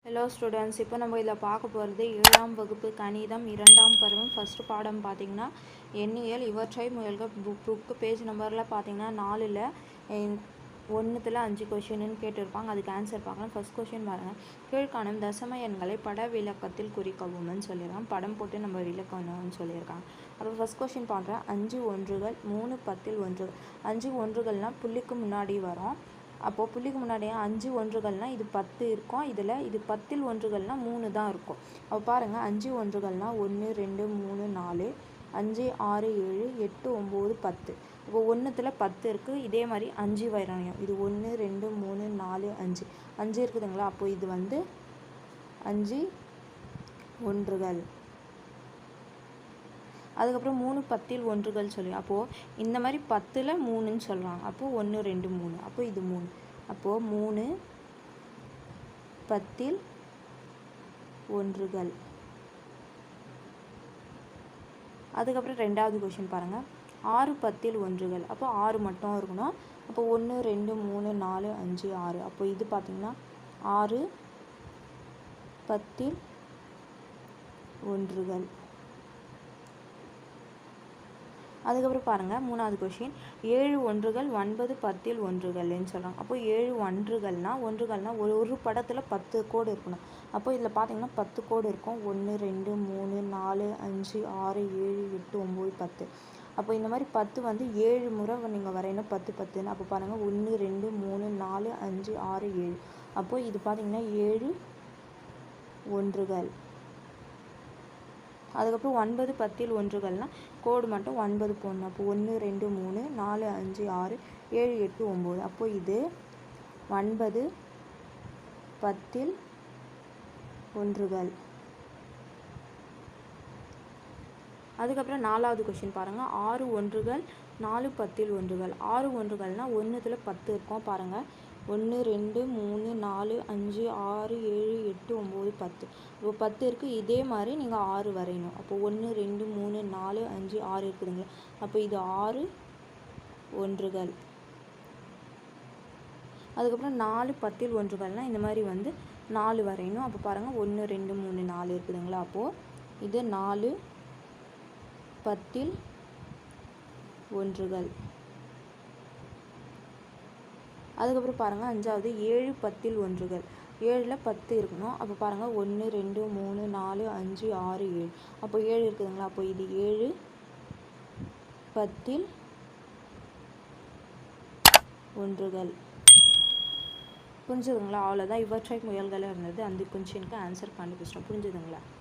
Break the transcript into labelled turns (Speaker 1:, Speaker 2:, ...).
Speaker 1: Hello students, இப்போ நம்ம இதில் பார்க்க போகிறது 7ஆம் வகுப்பு கணிதம் 2ஆம் பருவம் ஃபஸ்ட்டு பாடம் பார்த்திங்கன்னா எண்ணியல். இவற்றை முயல்க. புக்கு பேஜ் நம்பரில் பார்த்திங்கன்னா 4ல் 1ல் 5 கொஷின்னு கேட்டிருப்பாங்க. அதுக்கு ஆன்சர் பார்க்கலாம். ஃபஸ்ட் கொஷின் பாருங்கள். கீழ்காணும் தசம எண்களை பட விளக்கத்தில் குறிக்கவும்னு சொல்லியிருக்காங்க. படம் போட்டு நம்ம விளக்கணும்னு சொல்லியிருக்காங்க. அப்புறம் ஃபஸ்ட் கொஷின் பார்க்குறேன். 5 ஒன்றுகள் 3 10 ஒன்றுகள். 5 ஒன்றுகள்னால் புள்ளிக்கு முன்னாடி வரும். அப்போது புள்ளிக்கு முன்னாடியே 5 ஒன்றுகள்னால் இது 10 இருக்கும். இது 10 ஒன்றுகள்னால் 3 தான் இருக்கும். அப்போ பாருங்கள், 5 ஒன்றுகள்னால் 1 2 3 4 5 6 7 8 9 10. இப்போ 1த்தில் 10 இருக்குது. இதே மாதிரி 5 வரையும். இது 1 2 3 4 5 இருக்குதுங்களா? அப்போது இது 5 ஒன்றுகள். அதுக்கப்புறம் 3 10 ஒன்றுகள் சொல்லி, அப்போது இந்த மாதிரி 10ல் 3ன்னு சொல்கிறாங்க. அப்போது 1 2 3, அப்போது இது 3. அப்போது 3 10 ஒன்றுகள். அதுக்கப்புறம் 2வது கொஷின் பாருங்கள். 6 10 ஒன்றுகள். அப்போ 6 மட்டும் இருக்கணும். அப்போ 1 2 3 4 5 6. அப்போ இது பார்த்திங்கன்னா 6 10 ஒன்றுகள். அதுக்கப்புறம் பாருங்கள், 3வது கொஷின் 7 ஒன்றுகள் 9 10 ஒன்றுகள்னு சொல்கிறாங்க. அப்போ 7 ஒன்றுகள்னால் ஒரு படத்தில் 10 கோடு இருக்கணும். அப்போ இதில் பார்த்தீங்கன்னா 10 கோடு இருக்கும். 1 2 3 4 5 6 7 8 9 10. அப்போ இந்த மாதிரி 10 7 முறை நீங்கள் வரையணும். 10 10ன்னு. அப்போ பாருங்கள், 1 2 3 4 5 6 7. அப்போது இது பார்த்திங்கன்னா 7 ஒன்றுகள். அதுக்கப்புறம் 9 10 ஒன்றுகள்னால் கோடு மட்டும் 9 போடணும். அப்போ 1 2 3 4 5 6 7 8 9. அப்போது இது 9 10 ஒன்றுகள். அதுக்கப்புறம் 4வது கொஷின் பாருங்கள். 6 ஒன்றுகள் 4 10 ஒன்றுகள். 6 ஒன்றுகள்னால் 1த்தில் 10 இருக்கும். பாருங்கள், 1 2 3 4 5 6 7 8 9 10. இப்போ 10 இருக்குது. இதே மாதிரி நீங்கள் 6 வரையணும். அப்போ 1 2 3 4 5 6 இருக்குதுங்களா? அப்போ இது 6 ஒன்றுகள். அதுக்கப்புறம் 4 10 ஒன்றுகள்னால் இந்த மாதிரி 4 வரையணும். அப்போ பாருங்கள், 1 2 3 4 இருக்குதுங்களா? அப்போது இது 4 10 ஒன்றுகள். அதுக்கப்புறம் பாருங்கள், 5வது 7 10 ஒன்றுகள். 7ல் 10 இருக்கணும். அப்போ பாருங்கள், 1 2 3 4 5 6 7. அப்போ 7 இருக்குதுங்களா? அப்போ இது 7 10 ஒன்றுகள். புரிஞ்சுதுங்களா? அவ்வளோதான். இவற்றை முயல்கள் இருந்தது. அந்த கொஷினுக்கு ஆன்சர் கண்டுபிடிச்சிட்டோம். புரிஞ்சுதுங்களா?